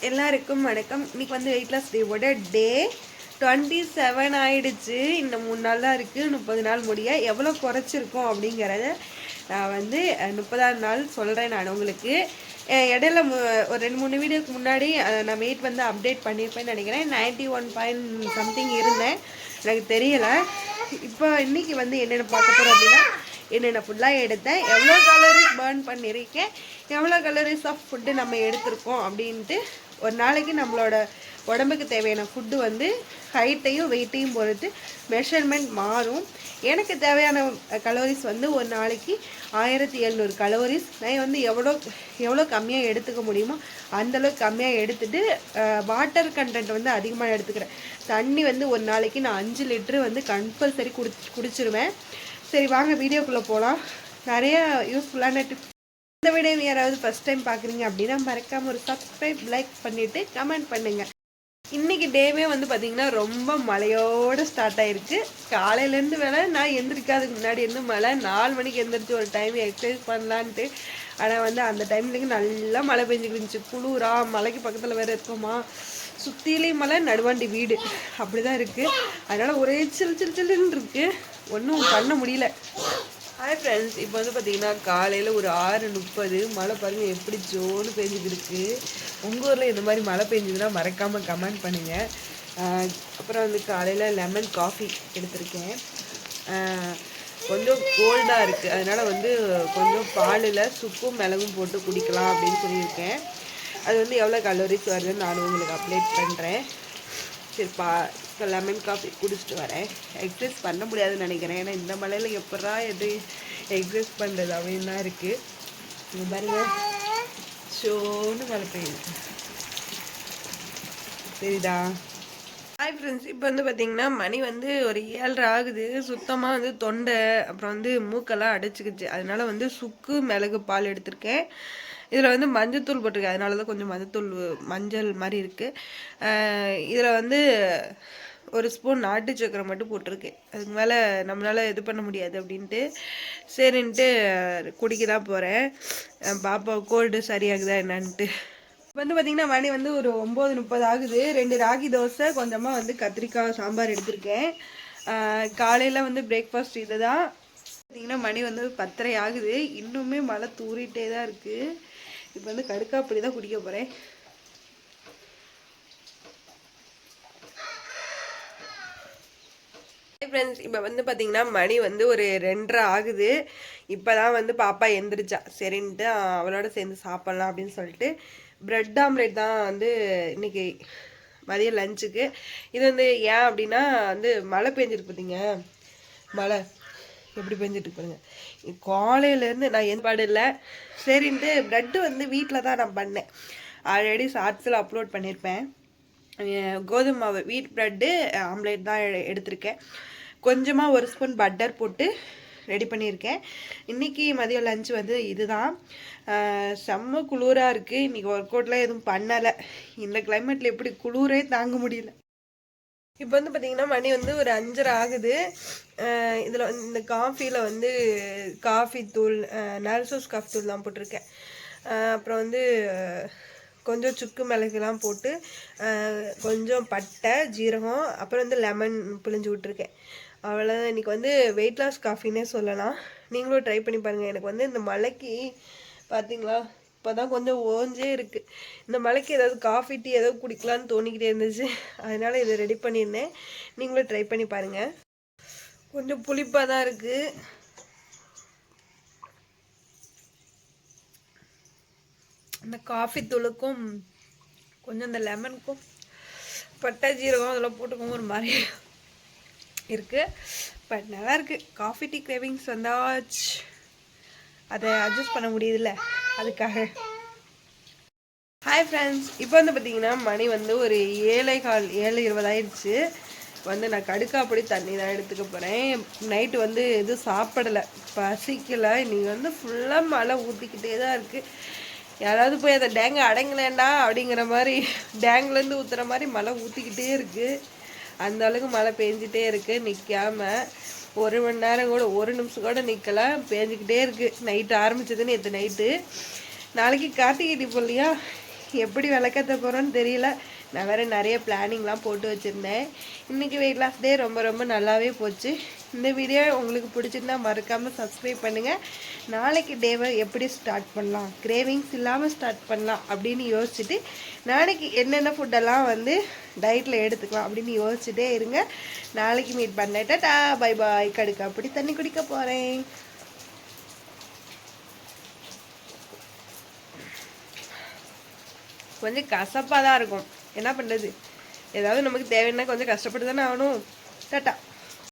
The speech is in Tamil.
எல்லாருக்கும் வணக்கம். இன்னைக்கு வந்து வெயிட் லாஸ் டேவோட டே 27 ஆயிடுச்சு. இன்னும் 3 நாள் தான் இருக்குது, 30 நாள் முடிய. எவ்வளோ குறைச்சிருக்கோம் அப்படிங்கிறத நான் வந்து 30ஆம் நாள் சொல்கிறேன். நான் உங்களுக்கு இடையில ஒரு 2-3 வீடியோக்கு முன்னாடி நான் வெயிட் வந்து அப்டேட் பண்ணியிருப்பேன்னு நினைக்கிறேன். 91 பாயிண்ட் சம்திங் இருந்தேன், எனக்கு தெரியலை. இப்போ இன்றைக்கி வந்து என்னென்ன பார்க்க போகிறோம் அப்படின்னா, என்னென்ன ஃபுல்லாக எடுத்தேன், எவ்வளோ கலோரிஸ் பர்ன் பண்ணியிருக்கேன், எவ்வளோ கலோரிஸ் ஆஃப் ஃபுட்டு நம்ம எடுத்திருக்கோம் அப்படின்ட்டு. ஒரு நாளைக்கு நம்மளோட உடம்புக்கு தேவையான ஃபுட்டு வந்து ஹைட்டையும் வெயிட்டையும் பொறுத்து மெஷர்மெண்ட் மாறும். எனக்கு தேவையான கலோரிஸ் வந்து ஒரு நாளைக்கு 1700 கலோரிஸ். நான் வந்து எவ்வளோ கம்மியாக எடுத்துக்க முடியுமோ அந்தளவுக்கு கம்மியாக எடுத்துகிட்டு வாட்டர் கண்டென்ட் வந்து அதிகமாக எடுத்துக்கிறேன். தண்ணி வந்து ஒரு நாளைக்கு நான் 5 லிட்ரு வந்து கம்பல்சரி குடிச்சிருவேன். சரி, வாங்க வீடியோக்குள்ளே போகலாம். நிறைய யூஸ்ஃபுல்லான டிப்ஸ். இந்த வீடியோ யாராவது ஃபஸ்ட் டைம் பார்க்குறீங்க அப்படின்னா மறக்காமல் ஒரு சப்ஸ்கிரைப், லைக் பண்ணிவிட்டு கமெண்ட் பண்ணுங்கள். இன்றைக்கி டேவே வந்து பார்த்திங்கன்னா ரொம்ப மழையோடு ஸ்டார்ட் ஆகிருக்கு. காலையிலேருந்து வேலை நான் எந்திரிக்காதுக்கு முன்னாடி இருந்து மழை. 4 மணிக்கு எந்திரிச்சு ஒரு டைம் எக்ஸசைஸ் பண்ணலான்ட்டு. ஆனால் வந்து அந்த டைம்லேருந்து நல்லா மழை பெஞ்சிக்கிட்டு இருந்துச்சு. குளிரா, மலைக்கு பக்கத்தில் வேறு இருக்கோமா, சுற்றிலையும் மலை, நடுவாண்டி வீடு, அப்படி தான் இருக்குது. அதனால் ஒரே சில்லுன்னு இருக்குது, ஒன்றும் பண்ண முடியல. ஹாய் ஃப்ரெண்ட்ஸ், இப்போ வந்து பார்த்திங்கன்னா காலையில் ஒரு 6:30 மழை பாருங்கள் எப்படி ஜோன்னு பெஞ்சிக்கிட்டு இருக்குது. உங்கள் ஊரில் இந்த மாதிரி மழை பெஞ்சுதுன்னா மறக்காமல் கமெண்ட் பண்ணுங்கள். அப்புறம் வந்து காலையில் லெமன் காஃபி எடுத்திருக்கேன். கொஞ்சம் கோல்டாக இருக்குது, அதனால் வந்து கொஞ்சம் பாலில் சுக்கும் மிளகும் போட்டு குடிக்கலாம் அப்படின்னு சொல்லியிருக்கேன். அது வந்து எவ்வளோ கலோரிஸ் வருதுன்னு நான் உங்களுக்கு அப்டேட் பண்ணுறேன். சரிப்பா, இப்போ லெமன் காஃபி குடிச்சிட்டு வரேன். எக்ஸசைஸ் பண்ண முடியாதுன்னு நினைக்கிறேன், ஏன்னா இந்த மழையில் எப்படா எது எக்ஸசைஸ் பண்ணுறது அப்படின்னு தான் இருக்குது. இங்கே பாருங்க, ஷோன்னு மழை பெய்யுது, சரிதா? ஹாய் ஃப்ரெண்ட்ஸ், இப்போ வந்து பார்த்திங்கன்னா மணி வந்து ஒரு 7:30 ஆகுது. சுத்தமாக வந்து தொண்டை அப்புறம் வந்து மூக்கெல்லாம் அடைச்சிக்கிச்சு. அதனால் வந்து சுக்கு மிளகு பால் எடுத்திருக்கேன். இதில் வந்து மஞ்சத்தூள் போட்டிருக்கேன், அதனால தான் கொஞ்சம் மஞ்சள் மாதிரி இருக்குது. இதில் வந்து ஒரு ஸ்பூன் நாட்டு சக்கரை மட்டும் போட்டிருக்கேன். அதுக்கு மேலே நம்மளால் இது பண்ண முடியாது அப்படின்ட்டு சரின்ட்டு குடிக்க தான் போகிறேன். பாப்பா கோல்டு சரியாகுதா என்னான்ட்டு. வந்து பார்த்திங்கன்னா மணி வந்து ஒரு 9:30 ஆகுது. 2 ராகி தோசை, கொஞ்சமாக வந்து கத்திரிக்காய் சாம்பார் எடுத்திருக்கேன். காலையில் வந்து பிரேக்ஃபாஸ்ட் இது தான். பார்த்திங்கன்னா மணி வந்து 10:30 ஆகுது. இன்னுமே மழை தூரிட்டே தான் இருக்குது. இப்போ வந்து கடுக்காப்பொடி தான் குடிக்க போகிறேன். ஃப்ரெண்ட்ஸ், இப்போ வந்து பார்த்திங்கன்னா மணி வந்து ஒரு 2:30 ஆகுது. இப்போ தான் வந்து பாப்பா எந்திரிச்சா. சரின்ட்டு அவளோட சேர்ந்து சாப்பிட்லாம் அப்படின்னு சொல்லிட்டு ப்ரெட் ஆம்லேட் தான் வந்து இன்றைக்கி மதியம் லஞ்சுக்கு. இது வந்து ஏன் அப்படின்னா வந்து மழை பெஞ்சிருக்கு பார்த்தீங்க, மழை எப்படி பெஞ்சிட்டு பாருங்க. காலையிலேருந்து நான் எந்த பாடு இல்லை. சரின்ட்டு ப்ரெட்டு வந்து வீட்டில் தான் நான் பண்ணேன். ஆல்ரெடி ஷார்ட்ஸில் அப்லோட் பண்ணியிருப்பேன். கோதுமை மாவு வீட் ப்ரெட்டு ஆம்லேட் தான் எடுத்திருக்கேன். கொஞ்சமாக ஒரு ஸ்பூன் பட்டர் போட்டு ரெடி பண்ணியிருக்கேன். இன்றைக்கி மதியம் லஞ்சு வந்து இதுதான். செம்ம குளிராக இருக்குது. இன்றைக்கி ஒர்க் அவுட்லாம் எதுவும் பண்ணலை. இந்த கிளைமேட்டில் எப்படி குளிரே தாங்க முடியல. இப்போ வந்து பார்த்திங்கன்னா மணி வந்து ஒரு 5:30 ஆகுது. இதில் வந்து இந்த காஃபியில் வந்து காஃபி தூள், நர்சூஸ் காஃபி தூள் தான் போட்டிருக்கேன். அப்புறம் வந்து கொஞ்சம் சுக்கு மிளகுலாம் போட்டு கொஞ்சம் பட்டை ஜீரகம், அப்புறம் வந்து லெமன் பிழிஞ்சு விட்ருக்கேன். அவ்வளோதான். இன்றைக்கி வந்து வெயிட் லாஸ் காஃபின்னே சொல்லலாம். நீங்களும் ட்ரை பண்ணி பாருங்கள். எனக்கு வந்து இந்த மழைக்கு பார்த்தீங்களா இப்போ தான் கொஞ்சம் ஓஞ்சே இருக்குது. இந்த மழைக்கு ஏதாவது காஃபி டீ ஏதாவது குடிக்கலான்னு தோணிக்கிட்டே இருந்துச்சு, அதனால் இதை ரெடி பண்ணியிருந்தேன். நீங்களும் ட்ரை பண்ணி பாருங்கள். கொஞ்சம் புளிப்பாக தான் இருக்குது. இந்த காஃபி தூளுக்கும் கொஞ்சம் இந்த லெமனுக்கும் பட்டை ஜீரகம் அதெல்லாம் போட்டுக்கோங்க, ஒரு மாதிரி இருக்குது. பட் நல்லா இருக்குது. காஃபி டீ கிரேவிங்ஸ் வந்தாச்சு, அதை அட்ஜஸ்ட் பண்ண முடியுதுல்ல, அதுக்காக. ஹாய் ஃப்ரெண்ட்ஸ், இப்போ வந்து பார்த்திங்கன்னா மணி வந்து ஒரு 7:20 ஆயிடுச்சு. வந்து நான் கடுக்காப்பொடி தண்ணி தான் எடுத்துக்க போகிறேன். நைட்டு வந்து எதுவும் சாப்பிடலை, பசிக்கலை. இன்றைக்கி வந்து ஃபுல்லாக மழை ஊற்றிக்கிட்டே தான் இருக்குது. யாராவது போய் அதை டேங்க அடங்கலேண்டா அப்படிங்கிற மாதிரி டேங்க்லேருந்து ஊற்றுற மாதிரி மழை ஊற்றிக்கிட்டே இருக்குது. அந்த அளவுக்கு மழை பெஞ்சிட்டே இருக்குது, நிற்காமல். 1 மணி நேரம் கூட, 1 நிமிஷம் கூட நிற்கலாம், பேஞ்சிக்கிட்டே இருக்குது. நைட்டு ஆரம்பிச்சதுன்னு நேற்று நைட்டு. நாளைக்கு கார்த்திகை தீபம் இல்லையா, எப்படி விளக்கத்த போகிறோன்னு தெரியல. நான் வேறு நிறைய பிளானிங்லாம் போட்டு வச்சுருந்தேன். இன்றைக்கி வெயிட் லாஸ் டே ரொம்ப ரொம்ப நல்லாவே போச்சு. இந்த வீடியோ உங்களுக்கு பிடிச்சிருந்தா மறக்காமல் சப்ஸ்கிரைப் பண்ணுங்கள். நாளைக்கு டேவை எப்படி ஸ்டார்ட் பண்ணலாம், கிரேவிங்ஸ் இல்லாமல் ஸ்டார்ட் பண்ணலாம் அப்படின்னு யோசிச்சுட்டு நாளைக்கு என்னென்ன ஃபுட்டெல்லாம் வந்து டயட்டில் எடுத்துக்கலாம் அப்படின்னு யோசிச்சுட்டே இருங்க. நாளைக்கு மீட் பண்ணேன். Tata bye bye. கடுக்க அப்படி தண்ணி குடிக்க போகிறேன். கொஞ்சம் கசப்பாக தான் இருக்கும், என்ன பண்ணுறது, ஏதாவது நமக்கு தேவைன்னா கொஞ்சம் கஷ்டப்பட்டு தானே ஆகணும். டாட்டா.